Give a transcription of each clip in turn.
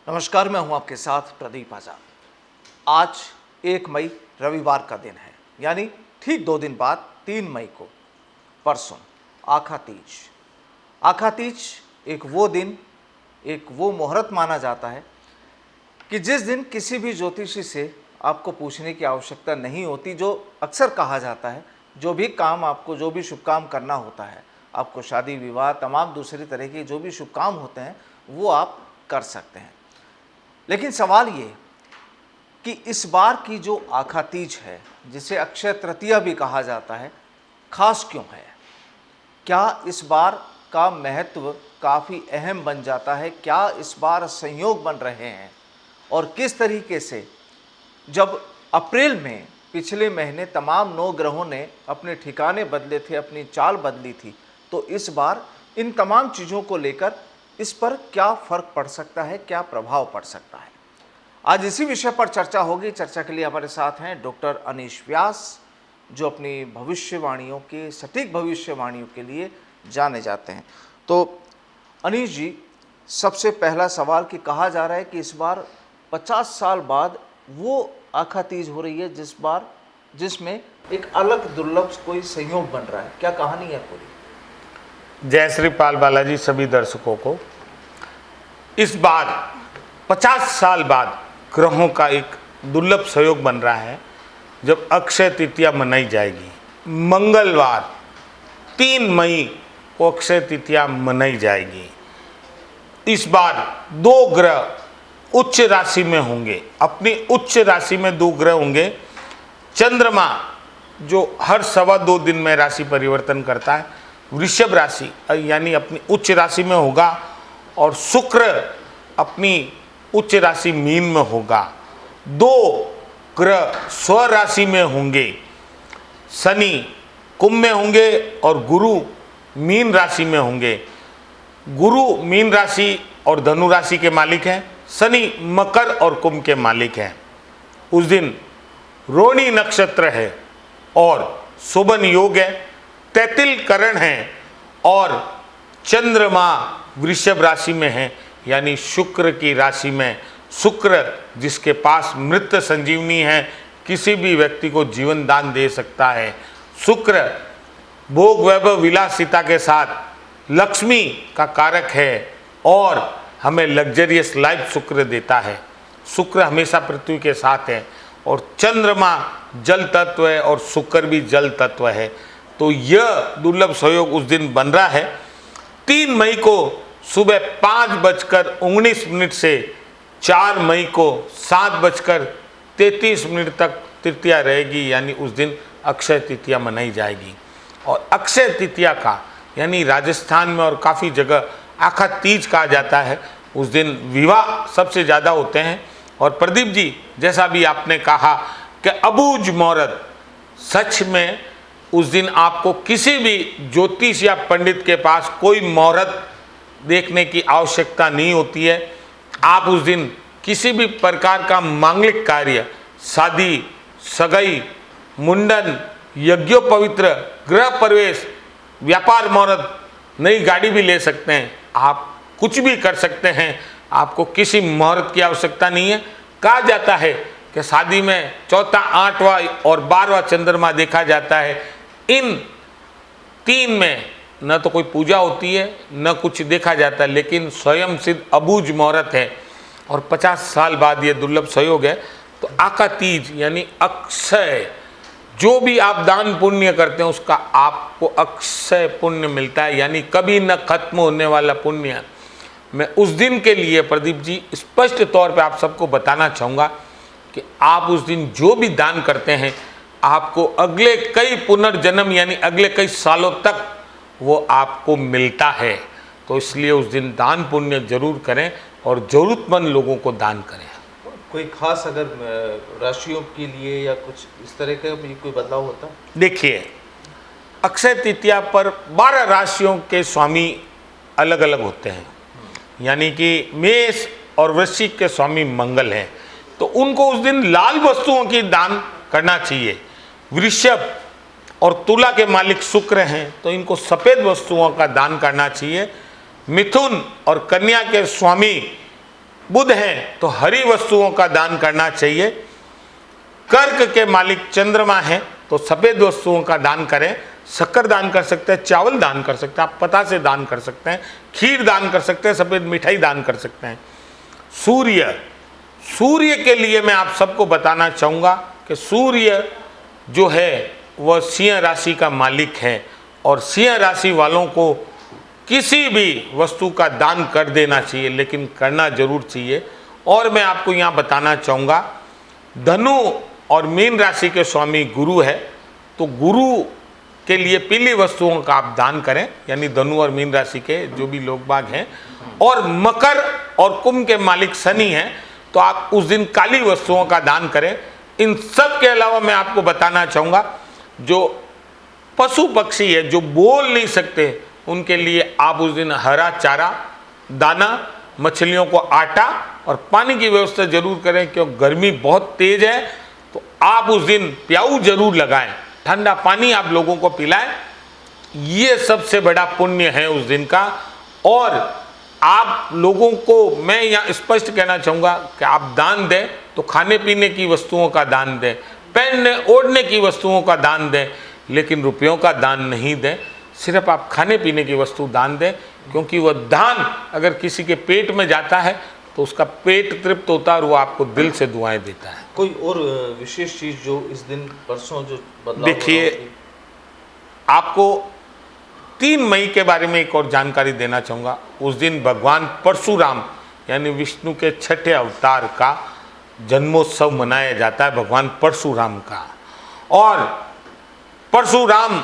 नमस्कार, मैं हूं आपके साथ प्रदीप आजाद। आज 1 मई रविवार का दिन है, यानी ठीक 2 दिन बाद 3 मई को परसों आखा तीज। आखा तीज एक वो मुहूर्त माना जाता है कि जिस दिन किसी भी ज्योतिषी से आपको पूछने की आवश्यकता नहीं होती। जो अक्सर कहा जाता है, जो भी काम आपको, जो भी शुभ काम करना होता है, आपको शादी विवाह तमाम दूसरी तरह के जो भी शुभ काम होते हैं वो आप कर सकते हैं। लेकिन सवाल ये कि इस बार की जो आखा तीज है, जिसे अक्षय तृतीया भी कहा जाता है, खास क्यों है? क्या इस बार का महत्व काफ़ी अहम बन जाता है? क्या इस बार संयोग बन रहे हैं? और किस तरीके से जब अप्रैल में पिछले महीने तमाम 9 ग्रहों ने अपने ठिकाने बदले थे, अपनी चाल बदली थी, तो इस बार इन तमाम चीज़ों को लेकर इस पर क्या फ़र्क पड़ सकता है, क्या प्रभाव पड़ सकता है? आज इसी विषय पर चर्चा होगी। चर्चा के लिए हमारे साथ हैं डॉक्टर अनीश व्यास, जो अपनी भविष्यवाणियों के, सटीक भविष्यवाणियों के लिए जाने जाते हैं। तो अनीश जी, सबसे पहला सवाल कि कहा जा रहा है कि इस बार 50 साल बाद वो आखा तीज हो रही है जिसमें एक अलग दुर्लभ कोई संयोग बन रहा है। क्या कहानी है पूरी? जय श्री पाल बालाजी सभी दर्शकों को। इस बार 50 साल बाद ग्रहों का एक दुर्लभ संयोग बन रहा है जब अक्षय तृतीया मनाई जाएगी। मंगलवार 3 मई को अक्षय तृतीया मनाई जाएगी। इस बार 2 ग्रह उच्च राशि में होंगे। अपनी उच्च राशि में 2 ग्रह होंगे। चंद्रमा जो हर 2.25 दिन में राशि परिवर्तन करता है, वृषभ राशि यानी अपनी उच्च राशि में होगा, और शुक्र अपनी उच्च राशि मीन में होगा। 2 ग्रह स्व राशि में होंगे। शनि कुंभ में होंगे और गुरु मीन राशि में होंगे। गुरु मीन राशि और धनु राशि के मालिक हैं। शनि मकर और कुंभ के मालिक हैं। उस दिन रोहिणी नक्षत्र है और शोभन योग है, तैतिल करण है, और चंद्रमा वृषभ राशि में है, यानी शुक्र की राशि में। शुक्र जिसके पास मृत संजीवनी है, किसी भी व्यक्ति को जीवन दान दे सकता है। शुक्र भोग वैभव विलासिता के साथ लक्ष्मी का कारक है और हमें लग्जरियस लाइफ शुक्र देता है। शुक्र हमेशा पृथ्वी के साथ है, और चंद्रमा जल तत्व है और शुक्र भी जल तत्व है। तो यह दुर्लभ संयोग उस दिन बन रहा है। 3 मई को सुबह 5:19 से 4 मई को 7:33 तक तृतीया रहेगी, यानी उस दिन अक्षय तृतीया मनाई जाएगी। और अक्षय तृतीया का यानी राजस्थान में और काफ़ी जगह आखा तीज कहा जाता है। उस दिन विवाह सबसे ज़्यादा होते हैं। और प्रदीप जी, जैसा भी आपने कहा कि अबूझ मुहूर्त, सच में उस दिन आपको किसी भी ज्योतिष या पंडित के पास कोई मुहूर्त देखने की आवश्यकता नहीं होती है। आप उस दिन किसी भी प्रकार का मांगलिक कार्य, शादी, सगाई, मुंडन, यज्ञोपवित्र, गृह प्रवेश, व्यापार मुहूर्त, नई गाड़ी भी ले सकते हैं। आप कुछ भी कर सकते हैं, आपको किसी मुहूर्त की आवश्यकता नहीं है। कहा जाता है कि शादी में 4था, 8वां और 12वां चंद्रमा देखा जाता है। इन 3 में न तो कोई पूजा होती है, न कुछ देखा जाता है, लेकिन स्वयं सिद्ध अबूझ मुहूर्त है। और 50 साल बाद ये दुर्लभ संयोग है। तो आका तीज यानी अक्षय, जो भी आप दान पुण्य करते हैं उसका आपको अक्षय पुण्य मिलता है, यानी कभी न खत्म होने वाला पुण्य। मैं उस दिन के लिए प्रदीप जी स्पष्ट तौर पे आप सबको बताना चाहूँगा कि आप उस दिन जो भी दान करते हैं, आपको अगले कई पुनर्जन्म यानी अगले कई सालों तक वो आपको मिलता है। तो इसलिए उस दिन दान पुण्य जरूर करें और ज़रूरतमंद लोगों को दान करें। कोई खास अगर राशियों के लिए या कुछ इस तरह का भी कोई बदलाव होता है? देखिए, अक्षय तृतीया पर 12 राशियों के स्वामी अलग अलग होते हैं। यानी कि मेष और वृश्चिक के स्वामी मंगल हैं, तो उनको उस दिन लाल वस्तुओं की दान करना चाहिए। वृषभ और तुला के मालिक शुक्र हैं, तो इनको सफ़ेद वस्तुओं का दान करना चाहिए। मिथुन और कन्या के स्वामी बुध हैं तो हरी वस्तुओं का दान करना चाहिए। कर्क के मालिक चंद्रमा हैं तो सफ़ेद वस्तुओं का दान करें। शक्कर दान कर सकते हैं, चावल दान कर सकते हैं, आप पतासे दान कर सकते हैं, खीर दान कर सकते हैं, सफ़ेद मिठाई दान कर सकते हैं। सूर्य के लिए मैं आप सबको बताना चाहूँगा कि सूर्य जो है वह सिंह राशि का मालिक है और सिंह राशि वालों को किसी भी वस्तु का दान कर देना चाहिए, लेकिन करना जरूर चाहिए। और मैं आपको यहाँ बताना चाहूँगा, धनु और मीन राशि के स्वामी गुरु है, तो गुरु के लिए पीली वस्तुओं का आप दान करें, यानी धनु और मीन राशि के जो भी लोग बाग हैं। और मकर और कुंभ के मालिक शनि हैं तो आप उस दिन काली वस्तुओं का दान करें। इन सब के अलावा मैं आपको बताना चाहूँगा, जो पशु पक्षी है जो बोल नहीं सकते, उनके लिए आप उस दिन हरा चारा, दाना, मछलियों को आटा और पानी की व्यवस्था जरूर करें, क्योंकि गर्मी बहुत तेज है। तो आप उस दिन प्याऊ जरूर लगाएं, ठंडा पानी आप लोगों को पिलाएं। ये सबसे बड़ा पुण्य है उस दिन का। और आप लोगों को मैं यहाँ स्पष्ट कहना चाहूँगा कि आप दान दें तो खाने पीने की वस्तुओं का दान दें, पहनने ओढ़ने की वस्तुओं का दान दें, लेकिन रुपयों का दान नहीं दें। सिर्फ आप खाने पीने की वस्तु दान दें, क्योंकि वह दान अगर किसी के पेट में जाता है तो उसका पेट तृप्त होता है और वो आपको दिल से दुआएं देता है। कोई और विशेष चीज़ जो इस दिन परसों जो बदलाव? देखिए, आपको 3 मई के बारे में एक और जानकारी देना चाहूँगा। उस दिन भगवान परशुराम यानी विष्णु के छठे अवतार का जन्मोत्सव मनाया जाता है, भगवान परशुराम का। और परशुराम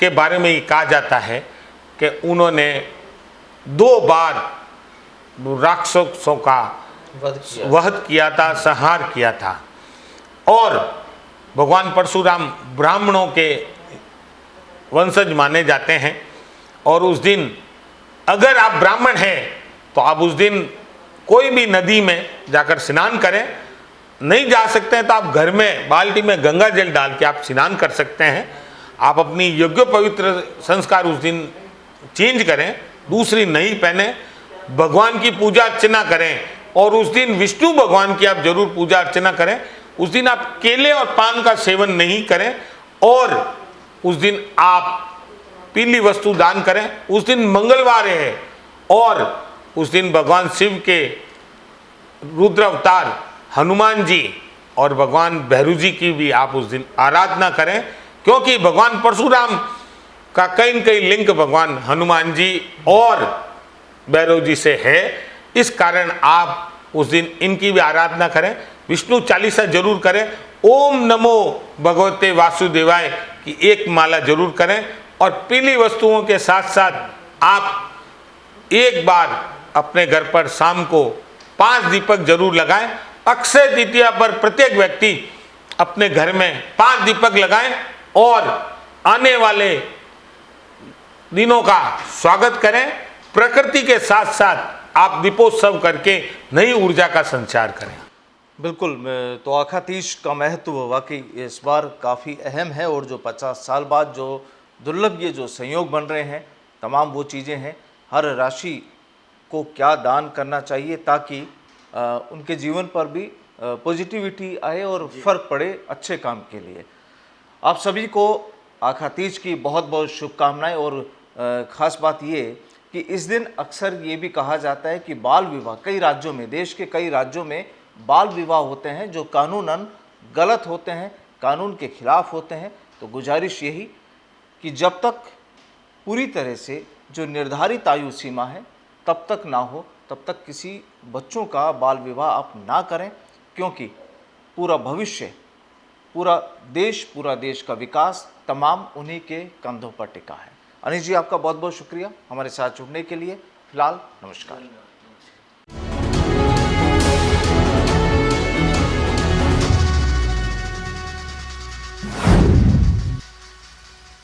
के बारे में ये कहा जाता है कि उन्होंने 2 बार राक्षसों का वध किया था, संहार किया था। और भगवान परशुराम ब्राह्मणों के वंशज माने जाते हैं। और उस दिन अगर आप ब्राह्मण हैं तो आप उस दिन कोई भी नदी में जाकर स्नान करें। नहीं जा सकते हैं तो आप घर में बाल्टी में गंगा जल डाल के आप स्नान कर सकते हैं। आप अपनी योग्य पवित्र संस्कार उस दिन चेंज करें, दूसरी नहीं पहने, भगवान की पूजा अर्चना करें। और उस दिन विष्णु भगवान की आप जरूर पूजा अर्चना करें। उस दिन आप केले और पान का सेवन नहीं करें और उस दिन आप पीली वस्तु दान करें। उस दिन मंगलवार है और उस दिन भगवान शिव के रुद्र अवतार हनुमान जी और भगवान भैरू जी की भी आप उस दिन आराधना करें, क्योंकि भगवान परशुराम का कहीं न कहीं लिंक भगवान हनुमान जी और भैरव जी से है। इस कारण आप उस दिन इनकी भी आराधना करें। विष्णु चालीसा जरूर करें। ओम नमो भगवते वासुदेवाय की एक माला जरूर करें। और पीली वस्तुओं के साथ साथ आप एक बार अपने घर पर शाम को 5 दीपक जरूर लगाएं। अक्षय तृतीया पर प्रत्येक व्यक्ति अपने घर में 5 दीपक लगाएं और आने वाले दिनों का स्वागत करें। प्रकृति के साथ साथ आप दीपोत्सव करके नई ऊर्जा का संचार करें। बिल्कुल, तो आखा तीज का महत्व वाकई इस बार काफ़ी अहम है। और जो 50 साल बाद जो दुर्लभ ये जो संयोग बन रहे हैं, तमाम वो चीज़ें हैं। हर राशि को क्या दान करना चाहिए ताकि उनके जीवन पर भी पॉजिटिविटी आए और फर्क पड़े अच्छे काम के लिए। आप सभी को आखा तीज की बहुत बहुत शुभकामनाएं। और ख़ास बात ये कि इस दिन अक्सर ये भी कहा जाता है कि बाल विवाह कई राज्यों में, देश के कई राज्यों में बाल विवाह होते हैं जो कानूनन गलत होते हैं, कानून के खिलाफ होते हैं। तो गुजारिश यही कि जब तक पूरी तरह से जो निर्धारित आयु सीमा है तब तक ना हो, तब तक किसी बच्चों का बाल विवाह आप ना करें, क्योंकि पूरा भविष्य, पूरा देश का विकास तमाम उन्हीं के कंधों पर टिका है। अनिश जी, आपका बहुत बहुत शुक्रिया हमारे साथ जुड़ने के लिए। फिलहाल नमस्कार।